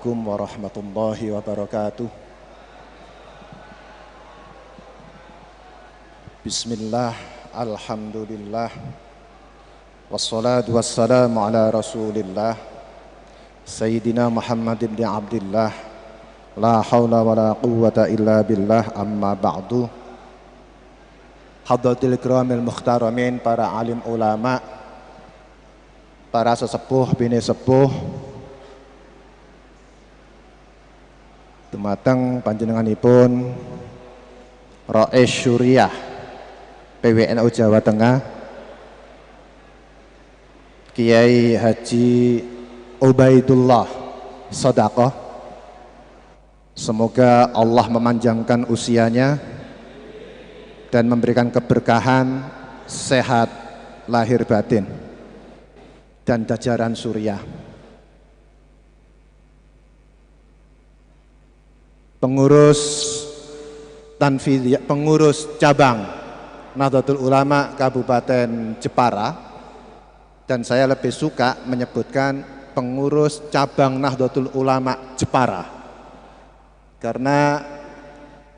Assalamualaikum warahmatullahi wabarakatuh. Bismillah, alhamdulillah, wassalatu wassalamu ala rasulillah Sayyidina Muhammad ibn Abdillah. La hawla wa la quwwata illa billah, amma ba'du. Hadratil kiramil mukhtaramin, para alim ulama, para sesepuh bini sepuh, dumateng panjenenganipun Rais Syuriah PWNU Jawa Tengah, Kiai Haji Ubaidullah Shadaqah. Semoga Allah memanjangkan usianya dan memberikan keberkahan, sehat lahir batin dan jajaran Suriah. Pengurus Tanfidiyah, pengurus cabang Nahdlatul Ulama Kabupaten Jepara, dan saya lebih suka menyebutkan pengurus cabang Nahdlatul Ulama Jepara, karena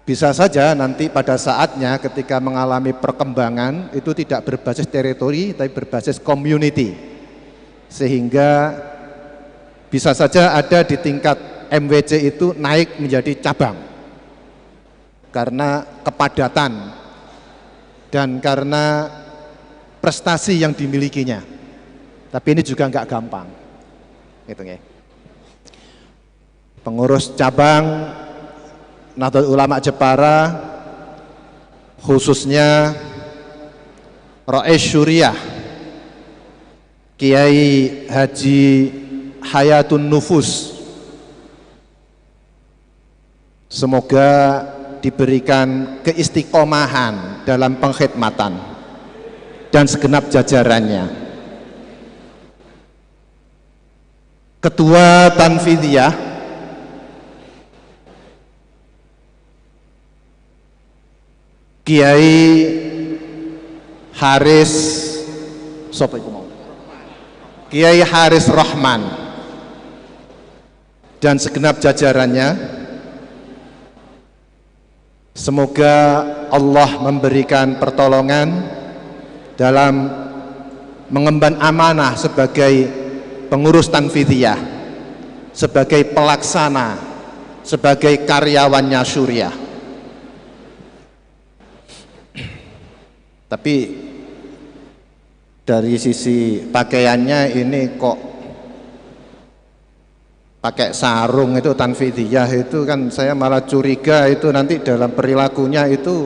bisa saja nanti pada saatnya ketika mengalami perkembangan itu tidak berbasis teritori tapi berbasis community, sehingga bisa saja ada di tingkat MWC itu naik menjadi cabang karena kepadatan dan karena prestasi yang dimilikinya. Tapi ini juga nggak gampang, gitu ya. Pengurus cabang Nahdlatul Ulama Jepara, khususnya Rais Syuriah Kiai Haji Hayatun Nufus, semoga diberikan keistiqomahan dalam pengkhidmatan dan segenap jajarannya. Ketua Tanfidiyah Kiai Haris, sapa iku mau? Kiai Haris Rahman dan segenap jajarannya, semoga Allah memberikan pertolongan dalam mengemban amanah sebagai pengurus Tanfidiyah, sebagai pelaksana, sebagai karyawannya Suriah. Tapi dari sisi pakaiannya ini kok pakai sarung itu Tanfidiyah itu kan saya malah curiga itu nanti dalam perilakunya itu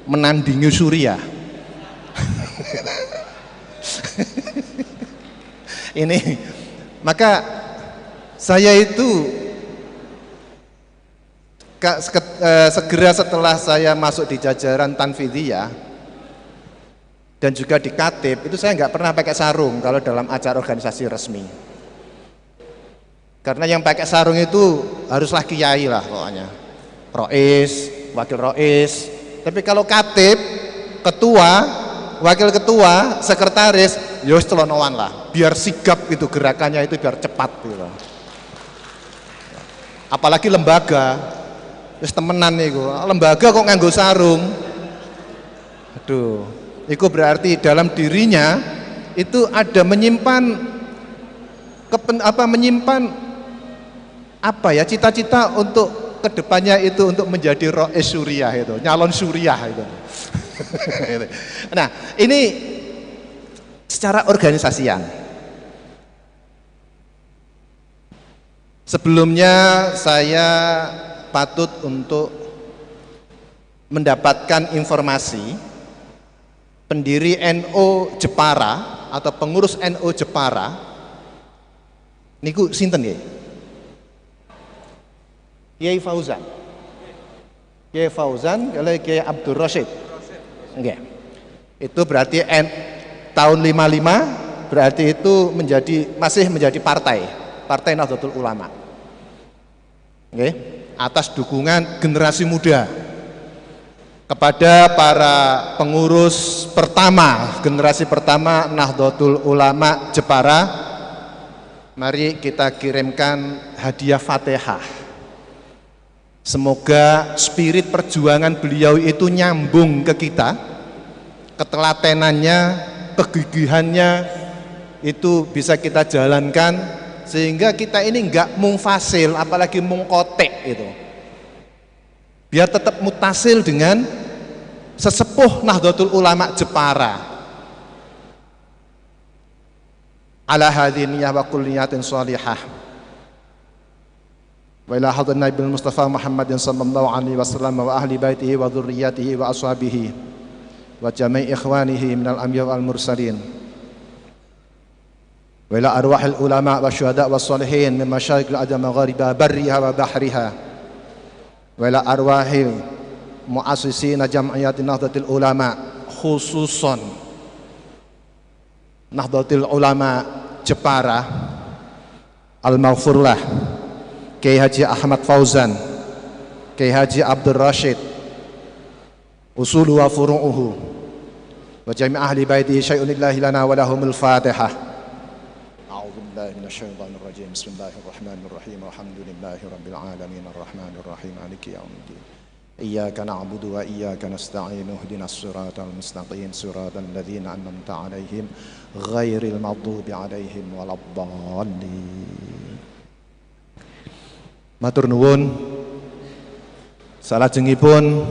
menandingi Suriah. Ini maka saya itu segera setelah saya masuk di jajaran Tanfidiyah dan juga di Katib itu saya nggak pernah pakai sarung kalau dalam acara organisasi resmi, karena yang pakai sarung itu haruslah kiai lah pokoknya, rois, wakil rois. Tapi kalau Katib, ketua, wakil ketua, sekretaris, yos celonoan lah, biar sigap gitu gerakannya itu biar cepat gitu. Apalagi lembaga, terus temenan nih lembaga kok nganggo sarung, aduh. Itu berarti dalam dirinya itu ada menyimpan cita-cita untuk kedepannya itu untuk menjadi Rais Syuriah itu, nyalon Syuriah itu. Nah ini secara organisasian. Sebelumnya saya patut untuk mendapatkan informasi pendiri NU Jepara atau pengurus NU Jepara niku sinten nggih? Kiai Fauzan. Kiai Fauzan kalau Kiai Abdul Rasyid. Nggih. Itu berarti tahun 55 berarti itu masih menjadi Partai Nahdlatul Ulama. Nggih, atas dukungan generasi muda kepada para pengurus pertama, generasi pertama Nahdlatul Ulama Jepara, Mari kita kirimkan hadiah Fatihah. Semoga spirit perjuangan beliau itu nyambung ke kita, ketelatenannya, kegigihannya itu bisa kita jalankan, sehingga kita ini enggak mungfasil, apalagi mungkotek itu. Biar tetap mutasil dengan sesepuh Nahdlatul Ulama Jepara. Ala hadhihi niyyah wa kulli niyatin shalihah. Wa ila hadratin Nabil Mustafa Muhammadin sallallahu alaihi wasallam wa ahli baitihi wa dzurriyyatihi wa ashabihi wa jami' ikhwanihi minal anbiya wal mursalin. Wa ila arwahil ulama wa syuhada wa shalihin min masyariqil ardi magharibiha barriha wa bahriha. Wa ila arwahil mu'assisin jam'iyyati Nahdlatul Ulama, khususan Nahdlatul Ulama Jepara, al-maghfurlah Kiai Haji Ahmad Fauzan, Kiai Haji Abdul Rashid, usulu wa furu'uhu wa jami' ahli baiti syai'un lillahi lana wa lahumul Fatihah. A'udzu billahi minasyaitonir rajim. Bismillahirrahmanirrahim. Alhamdulillahi rabbil alamin arrahmanir rahim maliki yaumiddin. Iyyaka na'budu wa iyyaka nasta'in. Ihdinas siratal mustaqim siratal ladzina an'amta 'alaihim ghairil maghdubi 'alaihim waladdallin. Matur nuwun. Salajengipun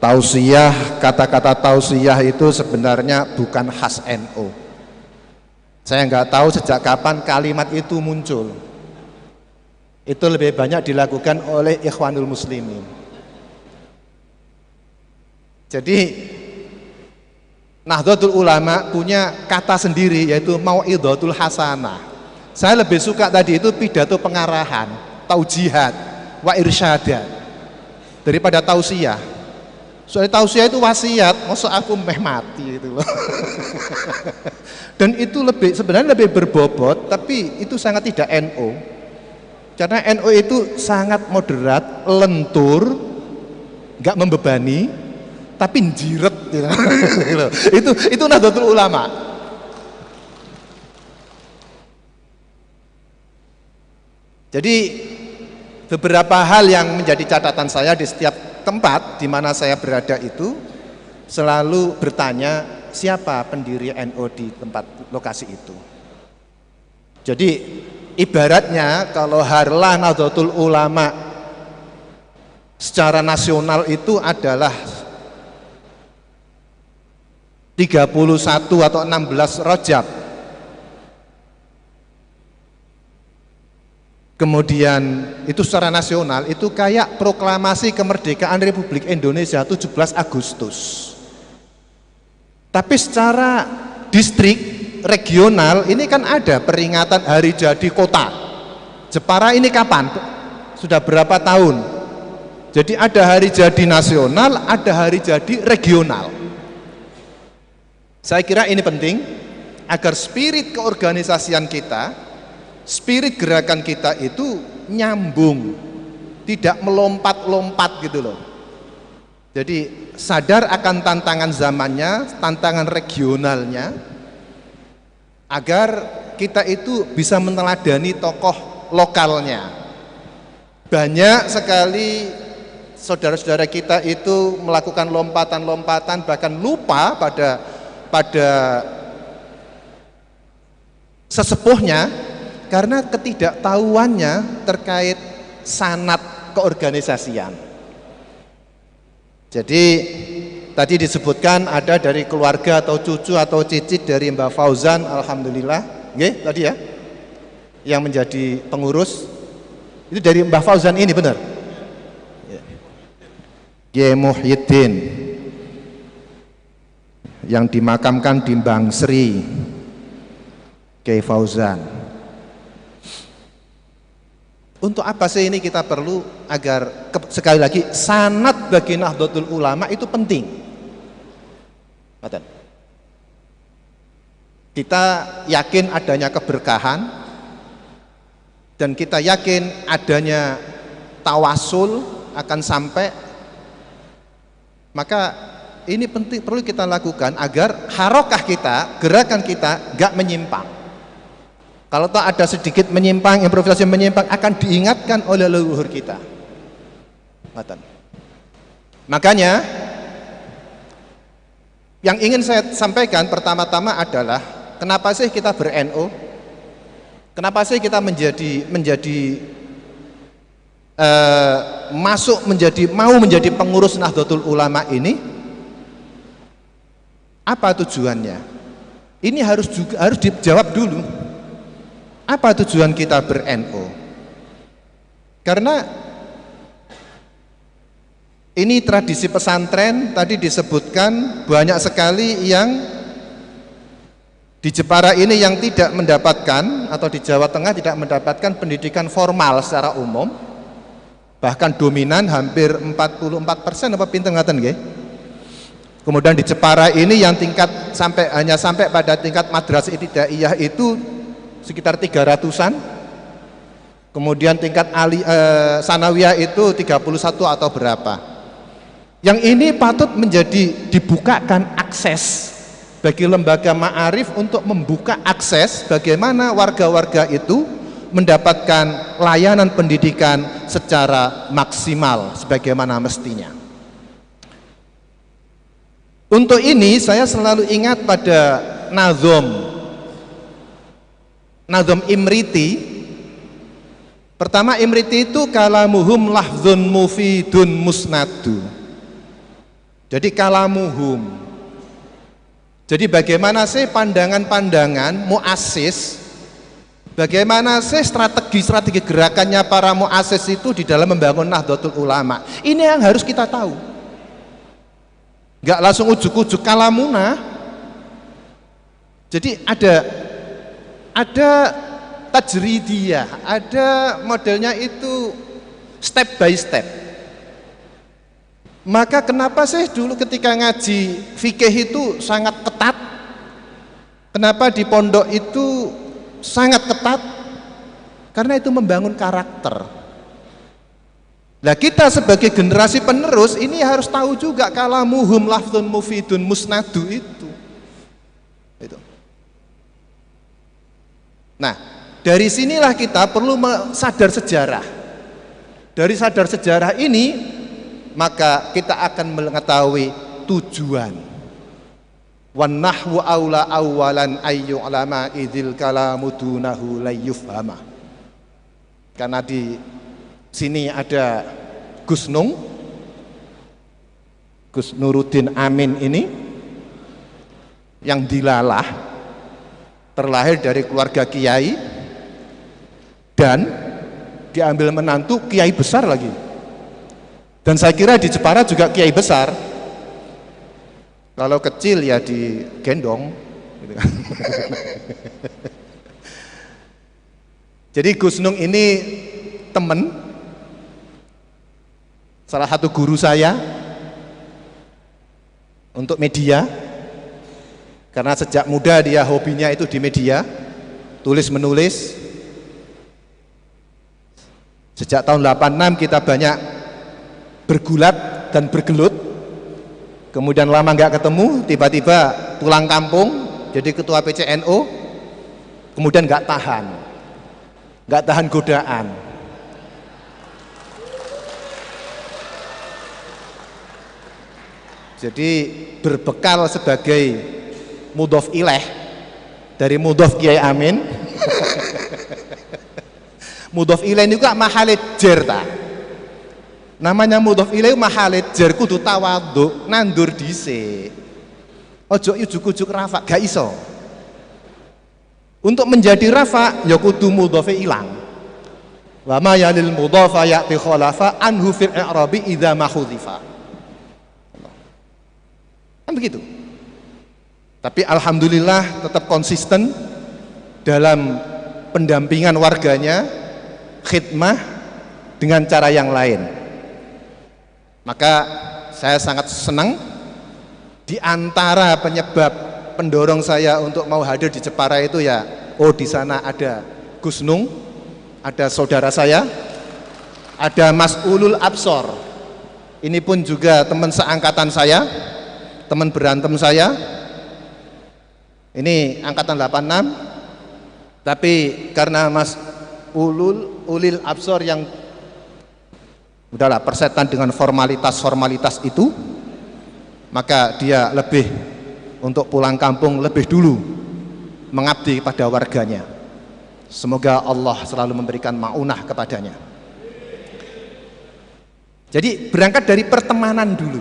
tausiyah, kata-kata tausiyah itu sebenarnya bukan khas NU. Saya nggak tahu sejak kapan kalimat itu muncul. Itu lebih banyak dilakukan oleh Ikhwanul Muslimin. Jadi Nahdlatul Ulama punya kata sendiri, yaitu mau'idhatul hasanah. Saya lebih suka tadi itu pidato pengarahan, taujihat, wa irsyadat, daripada tausiyah. Soalnya tausiyah itu wasiat, maksud aku meh mati itu loh. Dan itu sebenarnya lebih berbobot, tapi itu sangat tidak NU. Karena NU itu sangat moderat, lentur, nggak membebani, tapi njiret gitu. Itu Nahdlatul Ulama. Jadi beberapa hal yang menjadi catatan saya di setiap tempat di mana saya berada itu selalu bertanya siapa pendiri NU di tempat lokasi itu. Jadi ibaratnya kalau harlah Nahdlatul Ulama secara nasional itu adalah 31 atau 16 Rajab. Kemudian itu secara nasional itu kayak proklamasi kemerdekaan Republik Indonesia 17 Agustus. Tapi secara distrik regional ini kan ada peringatan hari jadi kota. Jepara ini kapan? Sudah berapa tahun? Jadi ada hari jadi nasional, ada hari jadi regional. Saya kira ini penting agar spirit keorganisasian kita, spirit gerakan kita itu nyambung, tidak melompat-lompat gitu loh. Jadi sadar akan tantangan zamannya, tantangan regionalnya, agar kita itu bisa meneladani tokoh lokalnya. Banyak sekali saudara-saudara kita itu melakukan lompatan-lompatan, bahkan lupa pada sesepuhnya karena ketidaktahuannya terkait sanad keorganisasian. Jadi tadi disebutkan ada dari keluarga atau cucu atau cicit dari Mbah Fauzan, alhamdulillah, nggih tadi ya, yang menjadi pengurus itu dari Mbah Fauzan ini benar. Kiai Muhyiddin yang dimakamkan di Bangsri, Kiai Fauzan. Untuk apa sih ini kita perlu agar sekali lagi sanad bagi Nahdlatul Ulama itu penting. Kita yakin adanya keberkahan dan kita yakin adanya tawasul akan sampai, maka ini penting, perlu kita lakukan agar harokah kita, gerakan kita gak menyimpang. Kalau tak ada sedikit menyimpang, improvisasi menyimpang, akan diingatkan oleh leluhur kita. Makanya yang ingin saya sampaikan pertama-tama adalah kenapa sih kita ber-NU? Kenapa sih kita mau menjadi pengurus Nahdlatul Ulama ini? Apa tujuannya? Ini harus dijawab dulu. Apa tujuan kita ber-NU? Karena ini tradisi pesantren, tadi disebutkan banyak sekali yang di Jepara ini yang tidak mendapatkan, atau di Jawa Tengah tidak mendapatkan pendidikan formal secara umum, bahkan dominan hampir 44%, apa pinter ngaten nggih. Kemudian di Jepara ini yang hanya sampai pada tingkat madrasah ibtidaiyah itu sekitar 300-an. Kemudian tingkat sanawiyah itu 31 atau berapa. Yang ini patut dibukakan akses bagi lembaga ma'arif untuk membuka akses bagaimana warga-warga itu mendapatkan layanan pendidikan secara maksimal sebagaimana mestinya. Untuk ini saya selalu ingat pada Nazom Imriti. Pertama, Imriti itu kalamuhum lahzun mufidun musnadu. Jadi kalamuhum. Jadi bagaimana sih pandangan-pandangan muassis, bagaimana sih strategi-strategi gerakannya para muassis itu di dalam membangun Nahdlatul Ulama. Ini yang harus kita tahu. Enggak langsung ujuk-ujuk kalamuna. Jadi ada tajridiyah, ada modelnya itu step by step. Maka kenapa sih dulu ketika ngaji fikih itu sangat ketat? Kenapa di pondok itu sangat ketat? Karena itu membangun karakter. Nah, kita sebagai generasi penerus ini harus tahu juga kalamuhum lafzun mufidun musnadu itu. Nah, dari sinilah kita perlu sadar sejarah. Dari sadar sejarah ini, maka kita akan mengetahui tujuan. Wan nahwu aula awalan ayyu'lama idzil kalamu dunahu layyufhama. Karena di sini ada Gus Nuruddin Amin ini yang dilalah, terlahir dari keluarga kiai dan diambil menantu kiai besar lagi. Dan saya kira di Jepara juga kiai besar. Kalau kecil ya digendong gitu kan. Jadi Gus Nun ini teman, salah satu guru saya untuk media, karena sejak muda dia hobinya itu di media, tulis menulis. Sejak tahun 86 kita banyak bergulat dan bergelut, kemudian lama nggak ketemu, tiba-tiba pulang kampung jadi ketua PCNU, kemudian nggak tahan godaan. Jadi berbekal sebagai mudhof ilaih dari mudhof Kiai Amin. Mudhof ilaih ini juga mahalit jer ta. Namanya mudhof ilaih mahalit jer kudu tawadhu, nandur dhisik. Ojo ujuk-ujuk rafa, gak iso. Untuk menjadi rafa ya kudu mudhofe ilang. Wa ma yalil mudhofa ya'ti khalafa anhu fil i'rabi idza ma hudhifa. Kan begitu. Tapi alhamdulillah tetap konsisten dalam pendampingan warganya, khidmah dengan cara yang lain. Maka saya sangat senang, di antara penyebab pendorong saya untuk mau hadir di Jepara itu ya, di sana ada Gus Nun, ada saudara saya, ada Mas Ulul Absor. Ini pun juga teman seangkatan saya, teman berantem saya. Ini angkatan 86. Tapi karena Mas ulil absor yang udahlah persetan dengan formalitas itu, maka dia lebih untuk pulang kampung lebih dulu mengabdi pada warganya. Semoga Allah selalu memberikan maunah kepadanya. Jadi berangkat dari pertemanan dulu.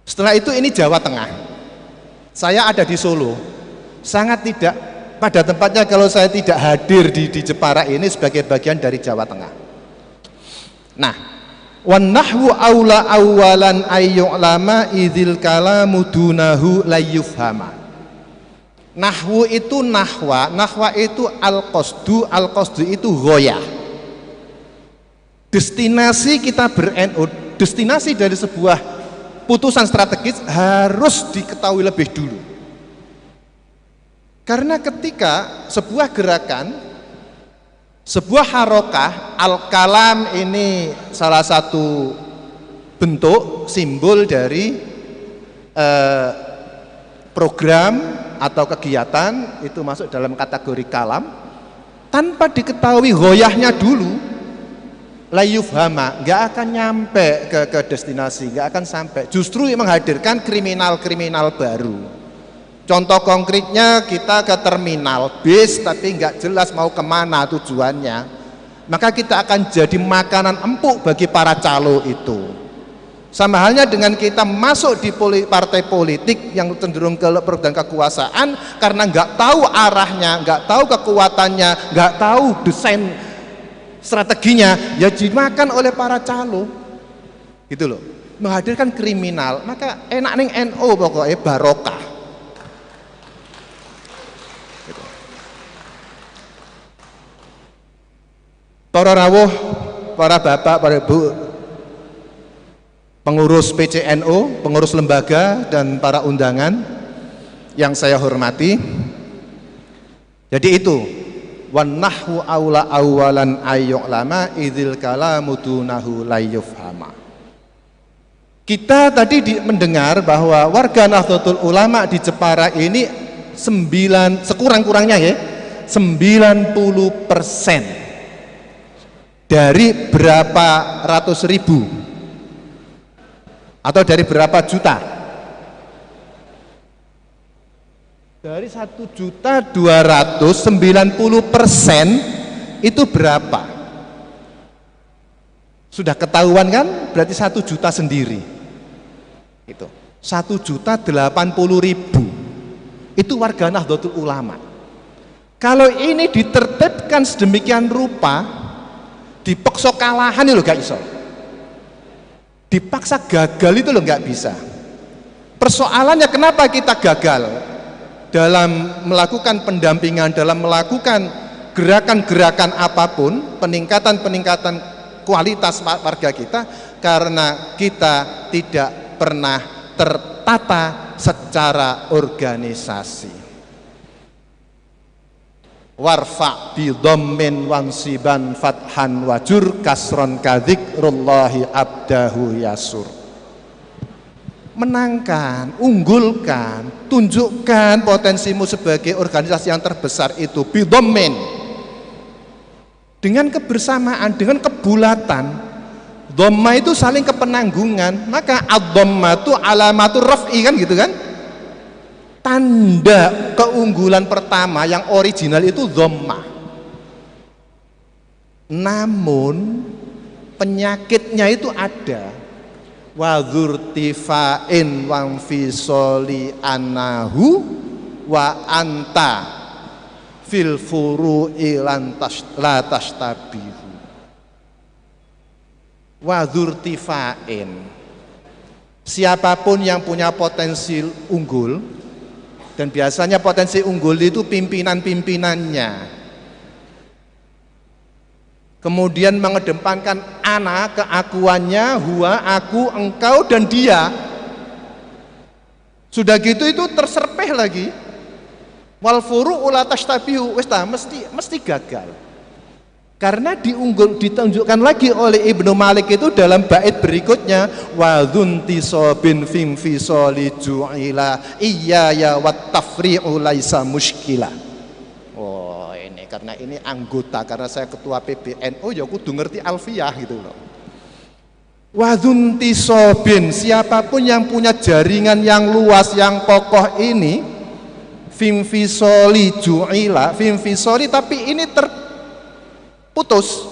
Setelah itu ini Jawa Tengah. Saya ada di Solo. Sangat tidak pada tempatnya kalau saya tidak hadir di Jepara ini sebagai bagian dari Jawa Tengah. Nah, wan nahwu aula awalan ayyu'lama idzil kalamu dunahu layyufhama. Nahwu itu nahwa itu al-qasdu itu ghoyah. Destinasi kita destinasi dari sebuah putusan strategis harus diketahui lebih dulu. Karena ketika sebuah gerakan, sebuah harokah, al-kalam ini salah satu bentuk simbol dari program atau kegiatan, itu masuk dalam kategori kalam. Tanpa diketahui goyahnya dulu, layufhama, nggak akan nyampe ke destinasi, nggak akan sampai. Justru menghadirkan kriminal-kriminal baru. Contoh konkretnya kita ke terminal bis tapi nggak jelas mau kemana tujuannya, maka kita akan jadi makanan empuk bagi para calo itu. Sama halnya dengan kita masuk di partai politik yang cenderung ke program kekuasaan, karena nggak tahu arahnya, nggak tahu kekuatannya, nggak tahu desain strateginya, ya dimakan oleh para calo gitu loh, menghadirkan kriminal. Maka enak ning NU pokoknya barokah. Para rawuh, para bapak, para ibu, pengurus PCNU, pengurus lembaga dan para undangan yang saya hormati. Jadi itu wan nahwu aula awalan ayyu'lama idzil kalamu dunahu layyufhama. Kita tadi mendengar bahwa warga Nahdlatul Ulama di Jepara ini sekurang-kurangnya ya 90% dari berapa ratus ribu atau dari berapa juta? Dari 1.290% itu berapa? Sudah ketahuan kan? Berarti 1 juta sendiri. Itu 1.080.000 itu warga Nahdlatul Ulama. Kalau ini ditertibkan sedemikian rupa, dipaksa kalahan itu gak iso, dipaksa gagal itu loh nggak bisa. Persoalannya kenapa kita gagal dalam melakukan pendampingan, dalam melakukan gerakan-gerakan apapun, peningkatan kualitas warga kita, karena kita tidak pernah tertata secara organisasi. Warfa bi dhammin wansiban fathan wajur kasron kadzikrullahi abdahu yasur. Menangkan, unggulkan, tunjukkan potensimu sebagai organisasi yang terbesar itu bi dhammin, dengan kebersamaan, dengan kebulatan. Dhamma itu saling kepenanggungan, maka ad-dhammatu alamatur raf'i kan gitu kan. Tanda keunggulan pertama yang original itu dhammah. Namun penyakitnya itu ada. Wa dzurtifa'in wa fisoli anahu wa anta fil furu'i la tashtabihu. Wa dzurtifa'in, siapapun yang punya potensi unggul, dan biasanya potensi unggul itu pimpinan-pimpinannya, kemudian mengedepankan ana, keakuannya, huwa, aku, engkau, dan dia. Sudah gitu itu terserpeh lagi, wal furu'u la tashtabihu, mesti gagal. Karena ditunjukkan lagi oleh Ibnu Malik itu dalam bait berikutnya, wa dzuntisobin fim fisoli ju'ila iyaya wat tafri'u laisa muskila. Oh, karena ini anggota, karena saya ketua PBNU ya kudu ngerti alfiyah gitu loh. Wadhunti sobin, siapapun yang punya jaringan yang luas, yang kokoh ini, fimfisoli ju'ila, fimfisoli tapi ini terputus,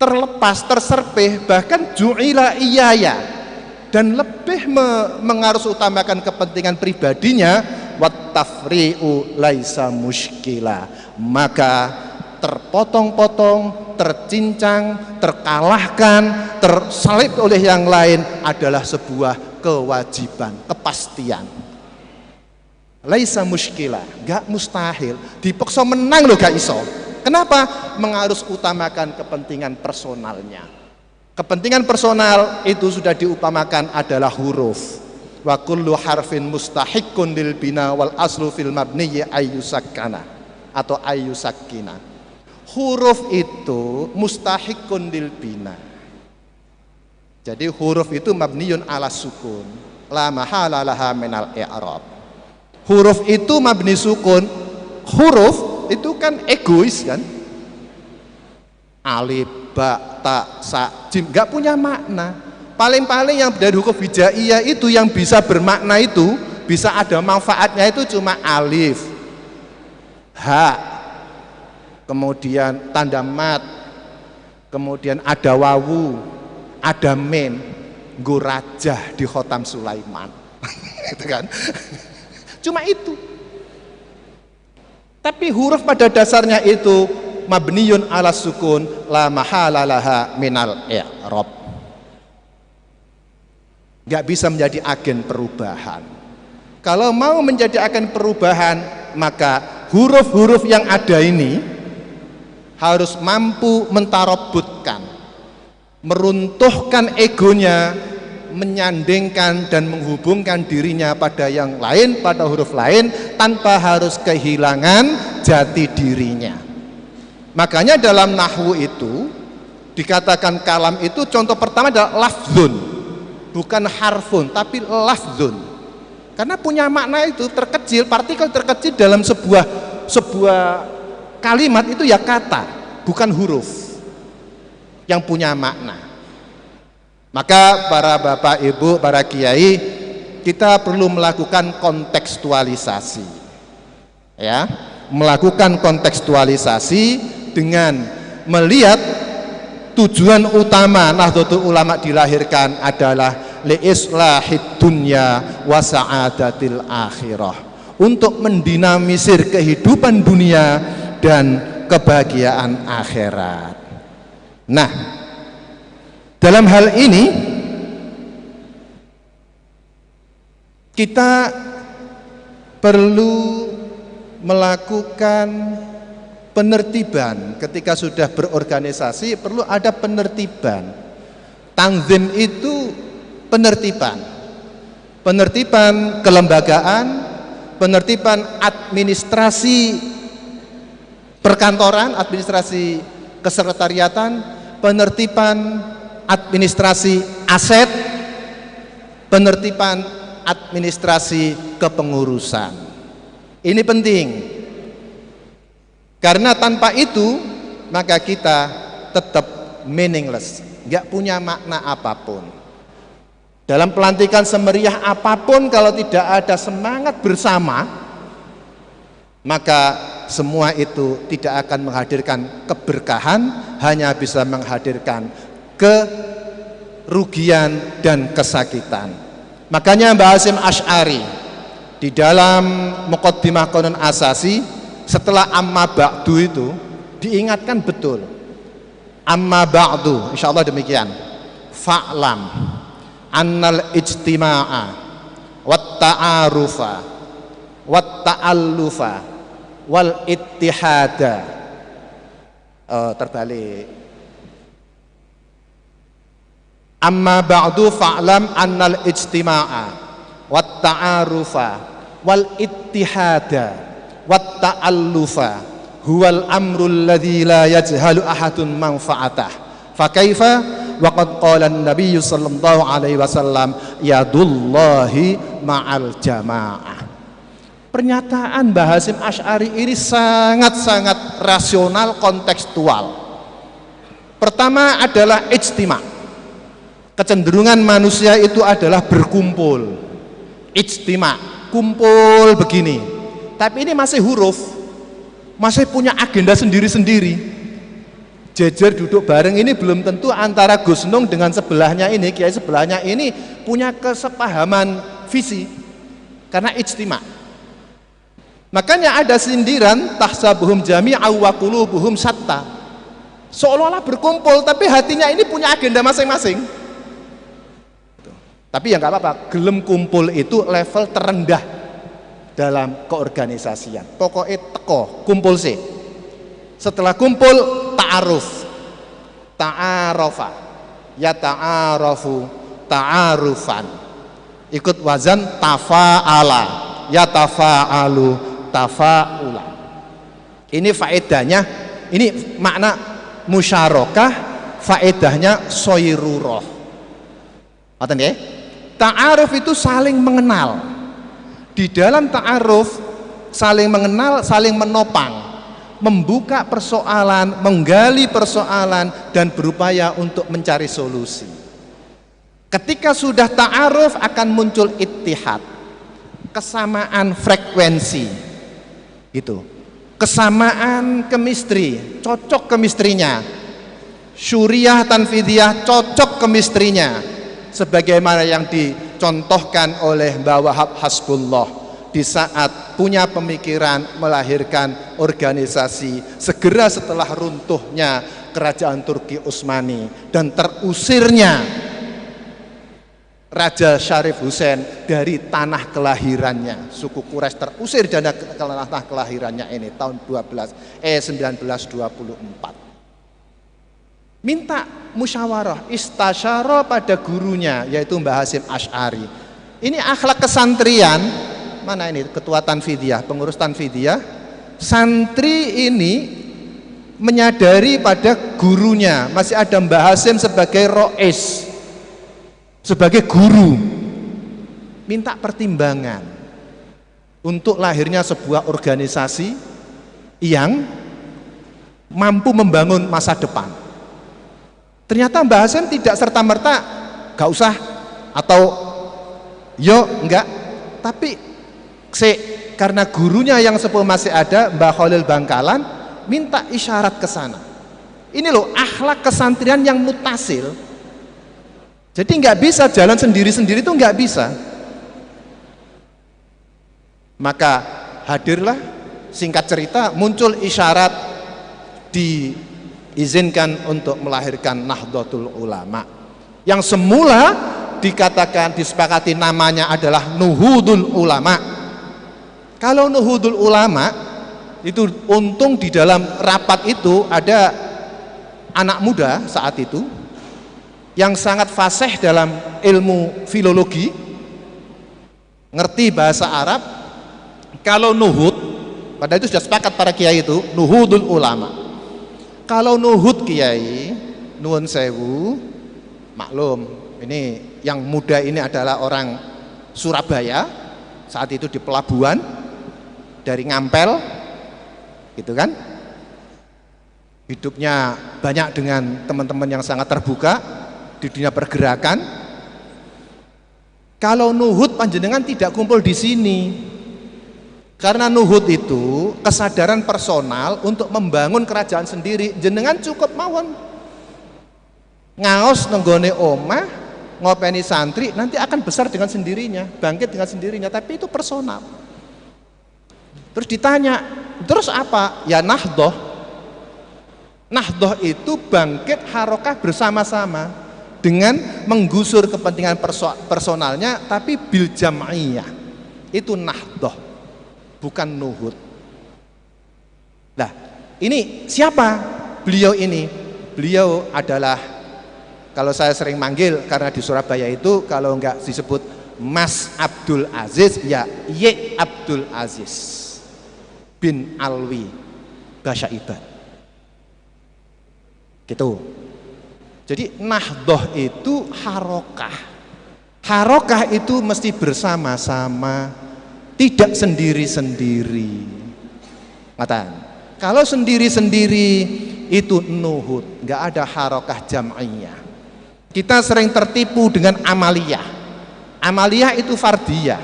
terlepas, terserpih, bahkan ju'ila iyaya, dan lebih mengarus utamakan kepentingan pribadinya, wattafri'u laisa muskila, maka terpotong-potong, tercincang, terkalahkan, tersalib oleh yang lain adalah sebuah kewajiban, kepastian. Laisa muskila, gak mustahil, dipaksa menang loh gak iso. Kenapa? Mengarus utamakan kepentingan personalnya. Kepentingan personal itu sudah diutamakan adalah huruf. Wa kullu harfin mustahiqqun lil bina wal aslu fil mabniyyi ayyusakkana atau ayyusakkina. Huruf itu mustahiqqun lil bina. Jadi huruf itu mabniyun ala sukun, la mahala laha minal i'rab. Huruf itu mabni sukun. Huruf itu kan egois kan? Alif, ba, ta, sa, jim, gak punya makna. Paling-paling yang dari huruf hijaiyah itu yang bisa bermakna itu, bisa ada manfaatnya itu cuma alif, ha, kemudian tanda mat, kemudian ada wawu, ada mim, gurajah di Khotam Sulaiman. Itu kan? Cuma itu. Tapi huruf pada dasarnya itu mabniyun ala sukun, la mahala laha minal i'rab. Gak bisa menjadi agen perubahan. Kalau mau menjadi agen perubahan, maka huruf-huruf yang ada ini harus mampu mentarobutkan, meruntuhkan egonya, menyandingkan dan menghubungkan dirinya pada yang lain, pada huruf lain, tanpa harus kehilangan jati dirinya. Makanya dalam nahwu itu dikatakan kalam itu contoh pertama adalah lafzun, bukan harfun tapi lafzun, karena punya makna itu terkecil, partikel terkecil dalam sebuah kalimat itu ya kata, bukan huruf yang punya makna. Maka para bapak ibu, para kiai, kita perlu melakukan kontekstualisasi, ya, melakukan kontekstualisasi dengan melihat tujuan utama Nahdlatul Ulama dilahirkan adalah liislahid dunya wa sa'adatil akhirah, untuk mendinamisir kehidupan dunia dan kebahagiaan akhirat. Nah, dalam hal ini kita perlu melakukan penertiban. Ketika sudah berorganisasi perlu ada penertiban. Tanzim itu penertiban, penertiban kelembagaan, penertiban administrasi perkantoran, administrasi kesekretariatan, penertiban administrasi aset, penertiban administrasi kepengurusan. Ini penting, karena tanpa itu maka kita tetap meaningless, nggak punya makna apapun. Dalam pelantikan semeriah apapun, kalau tidak ada semangat bersama, maka semua itu tidak akan menghadirkan keberkahan, hanya bisa menghadirkan kerugian dan kesakitan. Makanya Mbah Hasyim Asy'ari di dalam Muqaddimah Qanun Asasi setelah amma ba'du itu diingatkan betul. Amma ba'du, insyaallah demikian. Fa'lam annal ijtima'a wat ta'arufa wat ta'allufa wal ittihada, terbalik. Amma ba'du fa'lam annal ijtima'a wat ta'arufa wal ittihada wat ta'allufa huwal amrul ladzi la yajhalu ahadun manfa'atah. Fa kaifa wa qad qala an-nabiy sallallahu alaihi wasallam yadullahi ma'al jamaah. Pernyataan Mbah Hasyim Asy'ari ini sangat-sangat rasional, kontekstual. Pertama adalah ijtima'. Kecenderungan manusia itu adalah berkumpul. Ijtima', kumpul begini. Tapi ini masih huruf, masih punya agenda sendiri-sendiri. Jejer duduk bareng ini belum tentu antara Gus Nung dengan sebelahnya ini, kiai sebelahnya ini punya kesepahaman visi. Karena ijtima'. Makanya ada sindiran tahsabuhum jami'an wa qulubuhum syatta. Seolah-olah berkumpul tapi hatinya ini punya agenda masing-masing. Tapi ya nggak apa-apa, gelem kumpul itu level terendah dalam keorganisasian. Pokoknya teko, kumpul sih. Setelah kumpul ta'aruf, ta'arofa, ya ta'arofu, ta'arufan. Ikut wazan tafa'ala, ya tafa'alu, tafa'ula. Ini faedahnya, ini makna musyarakah, faedahnya soirurah. Ngerti ya? Ta'aruf itu saling mengenal. Di dalam ta'aruf saling mengenal, saling menopang, membuka persoalan, menggali persoalan dan berupaya untuk mencari solusi. Ketika sudah ta'aruf akan muncul ittihad, kesamaan frekuensi gitu, kesamaan kemistri, cocok kemistrinya, syuriah tanfidiyah cocok kemistrinya, sebagaimana yang dicontohkan oleh Mbah Wahab Hasbullah di saat punya pemikiran melahirkan organisasi segera setelah runtuhnya kerajaan Turki Utsmani dan terusirnya Raja Syarif Hussein dari tanah kelahirannya. Suku Quraisy terusir dari tanah kelahirannya ini tahun 1924. Minta musyawarah, istasyarah pada gurunya yaitu Mbah Hasyim Asy'ari. Ini akhlak kesantrian. Mana ini ketua Tanfidiyah, pengurus Tanfidiyah. Santri ini menyadari pada gurunya, masih ada Mbah Hasyim sebagai rois, sebagai guru. Minta pertimbangan untuk lahirnya sebuah organisasi yang mampu membangun masa depan. Ternyata Mbah Hasyim tidak serta-merta gak usah atau yo enggak, tapi karena gurunya yang sepuh masih ada, Mbah Khalil Bangkalan, minta isyarat ke sana. Ini loh akhlak kesantrian yang mutasil. Jadi nggak bisa jalan sendiri-sendiri, itu nggak bisa. Maka hadirlah, singkat cerita, muncul isyarat diizinkan untuk melahirkan Nahdlatul Ulama yang semula dikatakan disepakati namanya adalah Nuhudul Ulama. Kalau Nuhudul Ulama itu untung di dalam rapat itu ada anak muda saat itu yang sangat fasih dalam ilmu filologi, ngerti bahasa Arab. Kalau Nuhud, pada itu sudah sepakat para kiai itu Nuhudul Ulama. Kalau Nuhud kiai, nuwun sewu, maklum ini yang muda ini adalah orang Surabaya saat itu di pelabuhan dari Ngampel, gitu kan? Hidupnya banyak dengan teman-teman yang sangat terbuka di dunia pergerakan. Kalau Nuhud panjenengan tidak kumpul di sini, karena Nuhud itu kesadaran personal untuk membangun kerajaan sendiri. Jenengan cukup mawon ngaos nenggone omah, ngopeni santri, nanti akan besar dengan sendirinya, bangkit dengan sendirinya. Tapi itu personal. Terus ditanya, terus apa? Ya Nahdhah. Nahdhah itu bangkit harokah bersama-sama dengan menggusur kepentingan personalnya, tapi bil jam'iyah. Itu Nahdhah, bukan Nuhud. Nah, ini siapa beliau ini? Beliau adalah, kalau saya sering manggil karena di Surabaya itu kalau enggak disebut Mas Abdul Aziz, ya Y Abdul Aziz bin Alwi Basyaiban. Gitu. Jadi Nahdhah itu harokah. Harokah itu mesti bersama-sama tidak sendiri-sendiri. Ngatan. Kalau sendiri-sendiri itu nuhud, nggak ada harokah jam'iyah. Kita sering tertipu dengan amaliyah. Amaliyah itu fardiyah.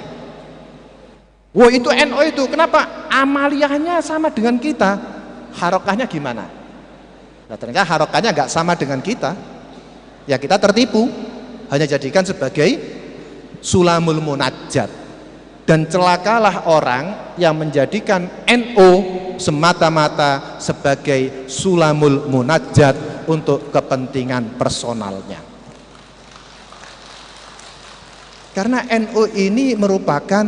Wah itu NO itu, kenapa amaliyahnya sama dengan kita? Harokahnya gimana? Nah, ternyata harokahnya nggak sama dengan kita. Ya kita tertipu, hanya jadikan sebagai sulamul munajat. Dan celakalah orang yang menjadikan NO semata-mata sebagai sulamul munajat untuk kepentingan personalnya. Karena NO ini merupakan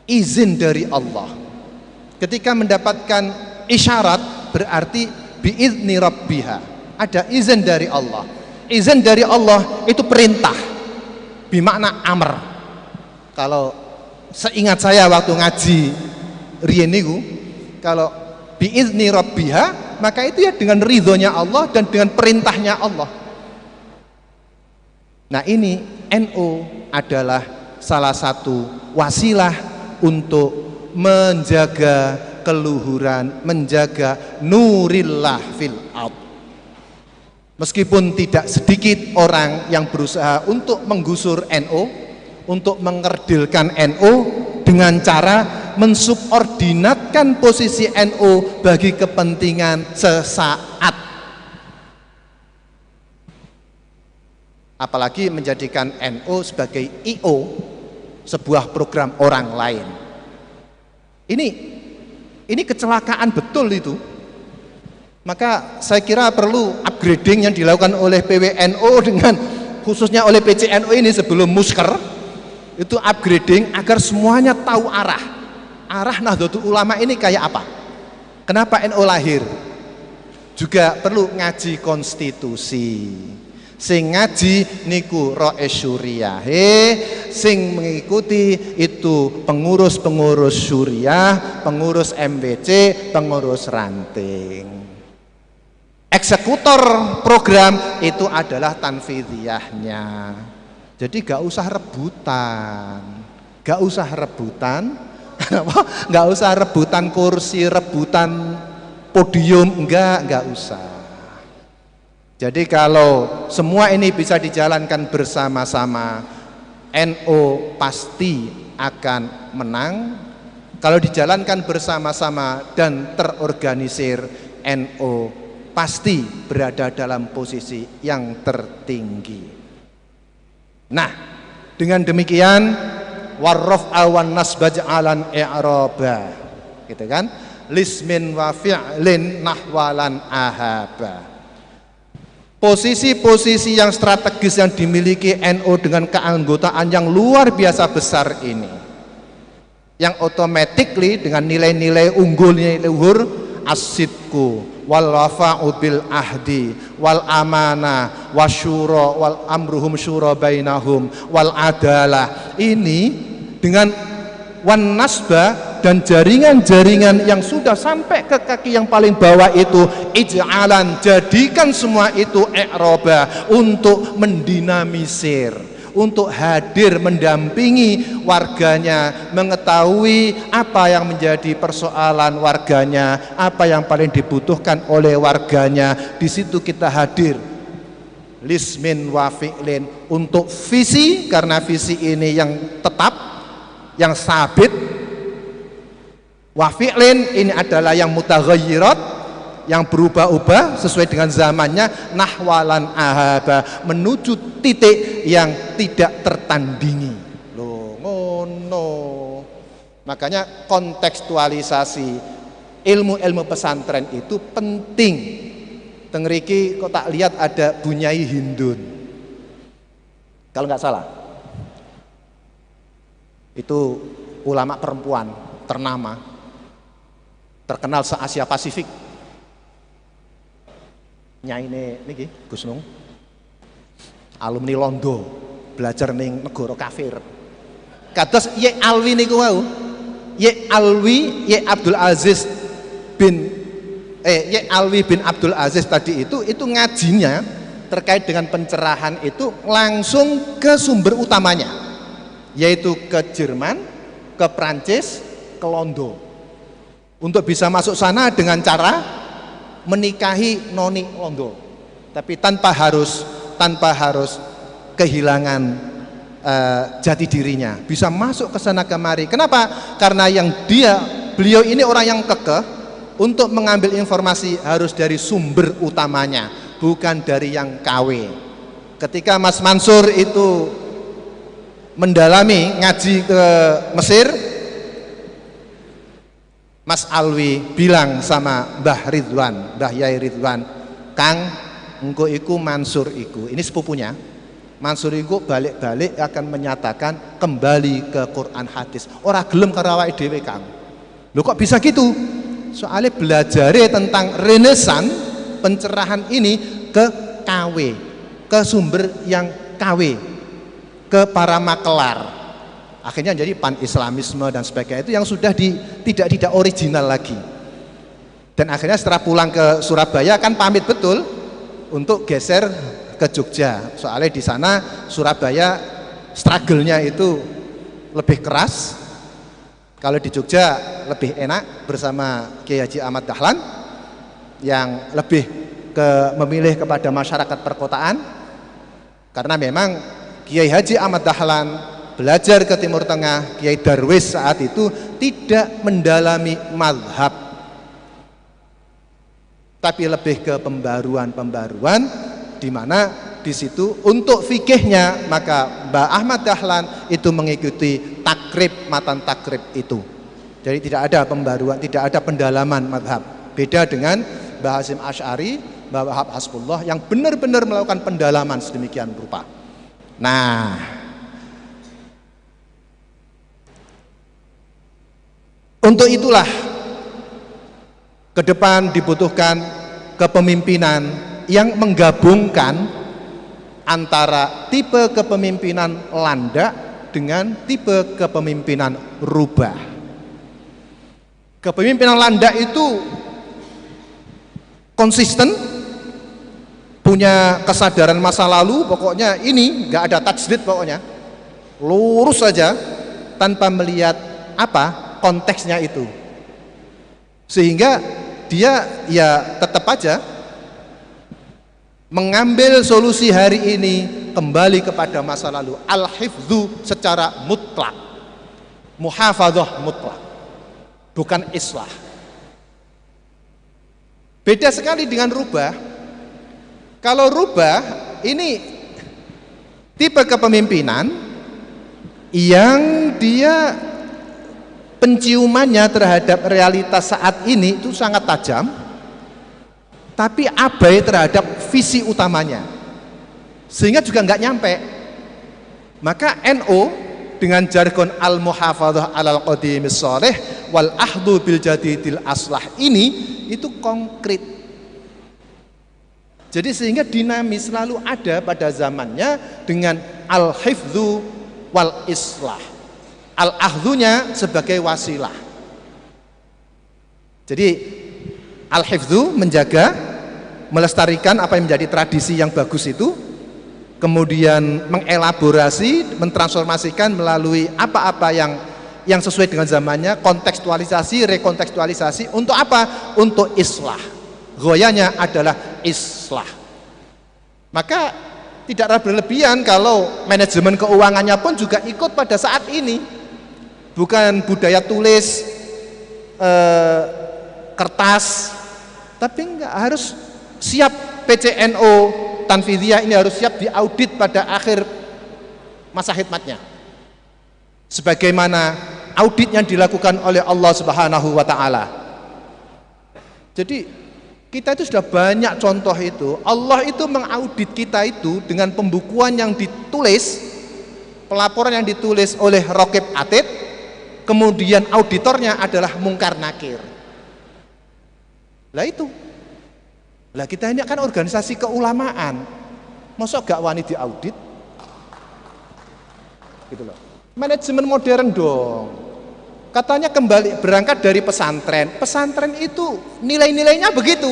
izin dari Allah. Ketika mendapatkan isyarat berarti biizni rabbiha, ada izin dari Allah. Izin dari Allah itu perintah, bimakna amr. Kalau seingat saya waktu ngaji riyen niku, kalau biizni rabbiha maka itu ya dengan ridhonya Allah dan dengan perintahnya Allah. Nah ini NO adalah salah satu wasilah untuk menjaga keluhuran, menjaga nurillah fil ard. Meskipun tidak sedikit orang yang berusaha untuk menggusur NO, untuk mengerdilkan NO dengan cara mensubordinatkan posisi NO bagi kepentingan sesaat. Apalagi menjadikan NO sebagai IO, sebuah program orang lain. Ini kecelakaan betul itu. Maka saya kira perlu upgrading yang dilakukan oleh PWNO dengan khususnya oleh PCNO ini sebelum musker, itu upgrading agar semuanya tahu arah Nahdlatul Ulama ini kayak apa, kenapa NO lahir. Juga perlu ngaji konstitusi, sing ngaji niku ro'es syuriah, sing mengikuti itu pengurus-pengurus syuriah, pengurus MBC, pengurus ranting. Eksekutor program itu adalah tanfidiyahnya. Jadi gak usah rebutan, gak usah rebutan, gak usah rebutan kursi, rebutan podium, enggak usah. Jadi kalau semua ini bisa dijalankan bersama-sama, NO pasti akan menang. Kalau dijalankan bersama-sama dan terorganisir, NO pasti berada dalam posisi yang tertinggi. Nah, dengan demikian warraf'a wan nasba ja'alan i'raba, gitu kan? Lismin wa fi'lin nahwalan ahaba. Posisi-posisi yang strategis yang dimiliki NO dengan keanggotaan yang luar biasa besar ini, yang automatically dengan nilai-nilai unggul, nilai luhur, as-sidqu wal wafa'u bil ahdi wal amana wasyura wal amruhum syura bainahum wal adalah, ini dengan wan nasba dan jaringan-jaringan yang sudah sampai ke kaki yang paling bawah itu, ij'alan, jadikan semua itu i'roba, untuk mendinamisir, untuk hadir mendampingi warganya, mengetahui apa yang menjadi persoalan warganya, apa yang paling dibutuhkan oleh warganya. Di situ kita hadir. Lismin wa fi'lin, untuk visi, karena visi ini yang tetap, yang sabit. Wa fi'lin, ini adalah yang mutaghayyirat, yang berubah-ubah sesuai dengan zamannya. Nahwalan ahaba, menuju titik yang tidak tertandingi. Loh, ngono. Makanya kontekstualisasi ilmu-ilmu pesantren itu penting. Tengriki kok tak lihat ada Bunyai Hindun, kalau nggak salah itu ulama perempuan ternama, terkenal se-Asia Pasifik. Nyai niki Gus Nung, alumni Londo, belajar ning negara kafir. Kados Ye Alwi niku wau. Ye Alwi, Ye Abdul Aziz bin Ye Alwi bin Abdul Aziz tadi itu ngajinya terkait dengan pencerahan itu langsung ke sumber utamanya, yaitu ke Jerman, ke Prancis, ke Londo. Untuk bisa masuk sana dengan cara menikahi noni Londo. Tapi tanpa harus kehilangan jati dirinya, bisa masuk ke sana kemari. Kenapa? Karena beliau ini orang yang kekeh untuk mengambil informasi harus dari sumber utamanya, bukan dari yang KW. Ketika Mas Mansur itu mendalami ngaji ke Mesir, Mas Alwi bilang sama Mbah Ridwan, Mbah Yai Ridwan, Kang, engko iku Mansur iku, ini sepupunya, Mansur iku balik-balik akan menyatakan kembali ke Quran hadis. Ora gelem karo awake dhewe, Kang. Lho kok bisa gitu? Soalnya belajar tentang renesan pencerahan ini ke KW, ke sumber yang KW, ke para makelar. Akhirnya jadi pan-islamisme dan sebagainya itu yang sudah tidak original lagi. Dan akhirnya setelah pulang ke Surabaya kan pamit betul untuk geser ke Jogja. Soalnya di sana Surabaya struggle-nya itu lebih keras. Kalau di Jogja lebih enak bersama Kiai Haji Ahmad Dahlan yang lebih memilih kepada masyarakat perkotaan, karena memang Kiai Haji Ahmad Dahlan belajar ke Timur Tengah, Kiai Darwis saat itu tidak mendalami mazhab, tapi lebih ke pembaruan-pembaruan, di mana di situ untuk fikihnya maka Mbah Ahmad Dahlan itu mengikuti takrib, matan takrib itu. Jadi tidak ada pembaruan, tidak ada pendalaman mazhab. Beda dengan Mbah Hasyim Asy'ari, Mbah Wahab Hasbullah yang benar-benar melakukan pendalaman sedemikian rupa. Nah, untuk itulah ke depan dibutuhkan kepemimpinan yang menggabungkan antara tipe kepemimpinan landak dengan tipe kepemimpinan rubah. Kepemimpinan landak itu konsisten, punya kesadaran masa lalu, pokoknya ini nggak ada tajdid, pokoknya lurus saja tanpa melihat apa konteksnya itu, sehingga dia ya tetap aja mengambil solusi hari ini kembali kepada masa lalu, al-hifdzu secara mutlak, muhafadzah mutlak, bukan islah. Beda sekali dengan rubah. Kalau rubah ini tipe kepemimpinan yang dia penciumannya terhadap realitas saat ini itu sangat tajam, tapi abai terhadap visi utamanya, sehingga juga nggak nyampe. Maka NO dengan jargon al-muhafadzah alal qadimis sholih wal ahdu bil jadidil aslah ini itu konkret. Jadi sehingga dinamis selalu ada pada zamannya dengan al-hifdzu wal islah. Al-ahdunya sebagai wasilah. Jadi al-hifdzu menjaga, melestarikan apa yang menjadi tradisi yang bagus itu, kemudian mengelaborasi, mentransformasikan melalui apa-apa yang sesuai dengan zamannya, kontekstualisasi, rekontekstualisasi, untuk apa? Untuk islah. Goyanya adalah islah. Maka tidak berlebihan kalau manajemen keuangannya pun juga ikut pada saat ini, bukan budaya tulis kertas, tapi enggak, harus siap. PCNO Tanfidiyah ini harus siap diaudit pada akhir masa khidmatnya, sebagaimana audit yang dilakukan oleh Allah Subhanahu wa Ta'ala. Jadi kita itu sudah banyak contoh itu. Allah itu mengaudit kita itu dengan pembukuan yang ditulis, pelaporan yang ditulis oleh Raqib Atid, kemudian auditornya adalah Mungkar Nakir. Lah itu. Lah kita ini kan organisasi keulamaan, masa gak wani diaudit? Gitu loh. Manajemen modern dong. Katanya kembali berangkat dari pesantren. Pesantren itu nilai-nilainya begitu.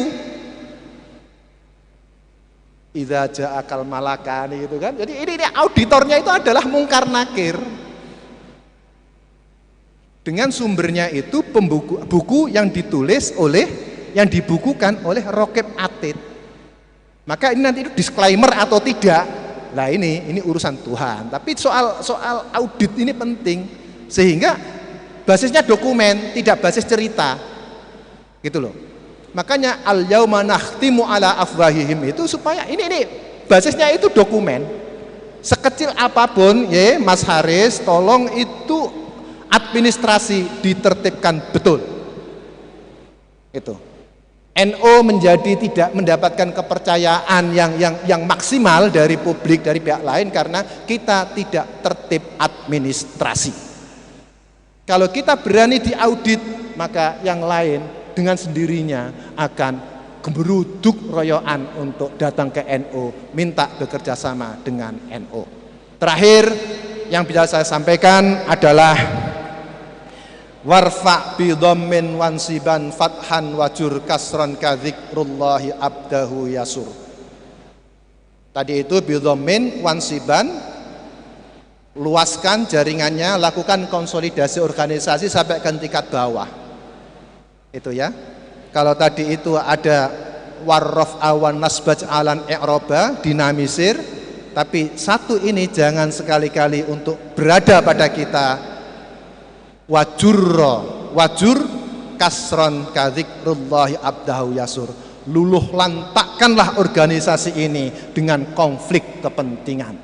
Idza ja'akal malakani itu kan. Jadi ini auditornya itu adalah Mungkar Nakir. Dengan sumbernya itu buku yang ditulis oleh, yang dibukukan oleh Rokib Atid. Maka ini nanti itu disclaimer atau tidak. Nah ini urusan Tuhan. Tapi soal audit ini penting, sehingga basisnya dokumen, tidak basis cerita. Gitu loh. Makanya al yauma nakhtimu ala afwahihim itu supaya ini basisnya itu dokumen. Sekecil apapun ya Mas Haris, tolong itu administrasi ditertibkan betul. Itu. NU menjadi tidak mendapatkan kepercayaan yang maksimal dari publik, dari pihak lain karena kita tidak tertib administrasi. Kalau kita berani diaudit, maka yang lain dengan sendirinya akan gemeruduk royoan untuk datang ke NU, minta bekerja sama dengan NU. Terakhir yang bisa saya sampaikan adalah warfa bi dhammin wansiban fathan wajur kasron ka dzikrullahi abdahu yasur. Tadi itu bi dhammin wansiban, luaskan jaringannya, lakukan konsolidasi organisasi sampai ke tingkat bawah. Itu ya. Kalau tadi itu ada warraf awan nasbaj alan i'roba, dinamisir, tapi satu ini jangan sekali-kali untuk berada pada kita. Wajur kasron kadzikrullahi abdahu yasur. Luluh lantakkanlah organisasi ini dengan konflik kepentingan.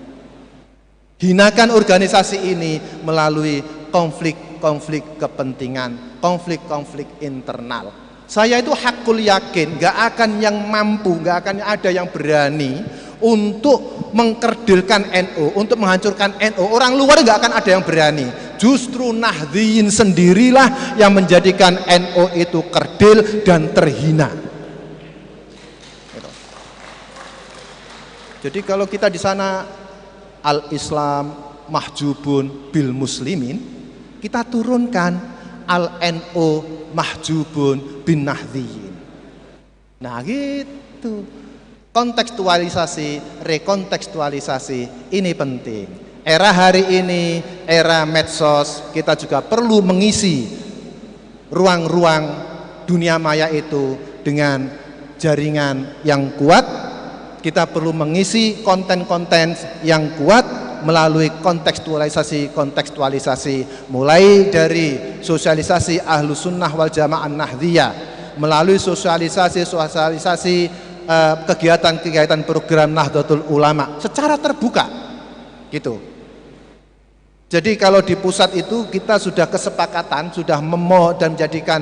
Hinakan organisasi ini melalui konflik-konflik kepentingan, konflik-konflik internal. Saya itu hakul yakin gak akan yang mampu, gak akan ada yang berani untuk mengkerdilkan NU, untuk menghancurkan NU. Orang luar gak akan ada yang berani. Justru Nahdliyin sendirilah yang menjadikan NU itu kerdil dan terhina. Jadi kalau kita di sana al-Islam mahjubun bil muslimin, kita turunkan al-NU mahjubun bin Nahdliyin. Nah gitu. Kontekstualisasi, rekontekstualisasi ini penting. Era hari ini, era medsos, kita juga perlu mengisi ruang-ruang dunia maya itu dengan jaringan yang kuat. Kita perlu mengisi konten-konten yang kuat melalui kontekstualisasi, mulai dari sosialisasi Ahlus Sunnah wal Jamaah Nahdliyah, melalui sosialisasi kegiatan-kegiatan program Nahdlatul Ulama secara terbuka gitu. Jadi kalau di pusat itu kita sudah kesepakatan, sudah dan menjadikan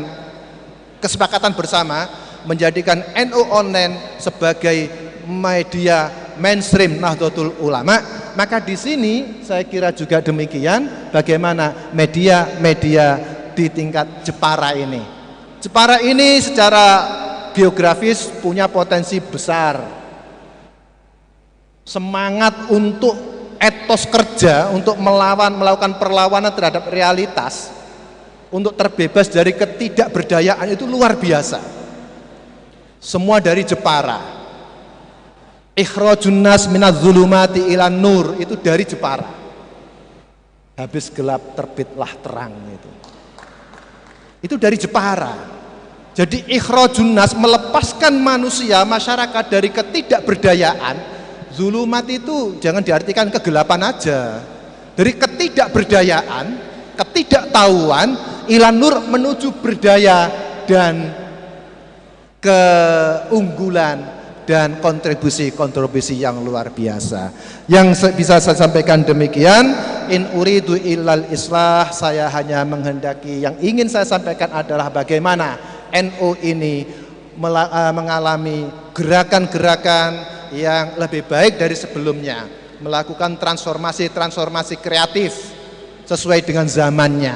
kesepakatan bersama menjadikan NU Online sebagai media mainstream Nahdlatul Ulama, maka di sini saya kira juga demikian bagaimana media-media di tingkat Jepara ini. Jepara ini secara geografis punya potensi besar, semangat untuk etos kerja, untuk melakukan perlawanan terhadap realitas, untuk terbebas dari ketidakberdayaan itu luar biasa. Semua dari Jepara. Ikhrajun nas minadz zulumati ilan nur itu dari Jepara. Habis gelap terbitlah terang itu dari Jepara. Jadi ikhrajun nas, melepaskan manusia, masyarakat dari ketidakberdayaan. Zulumat itu jangan diartikan kegelapan aja. Dari ketidakberdayaan, ketidaktahuan, ilan nur menuju berdaya dan keunggulan dan kontribusi yang luar biasa. Yang bisa saya sampaikan demikian. In uridu illal islah, saya hanya menghendaki, yang ingin saya sampaikan adalah bagaimana NU ini mengalami gerakan-gerakan yang lebih baik dari sebelumnya, melakukan transformasi kreatif sesuai dengan zamannya,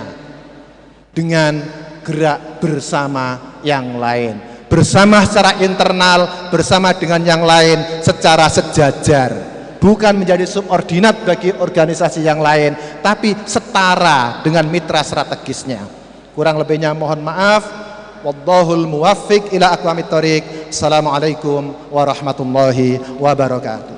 dengan gerak bersama yang lain, bersama secara internal, bersama dengan yang lain secara sejajar, bukan menjadi subordinat bagi organisasi yang lain, tapi setara dengan mitra strategisnya. Kurang lebihnya mohon maaf. Wallahul muwaffiq ila aqwamit thoriq. Assalamualaikum warahmatullahi wabarakatuh.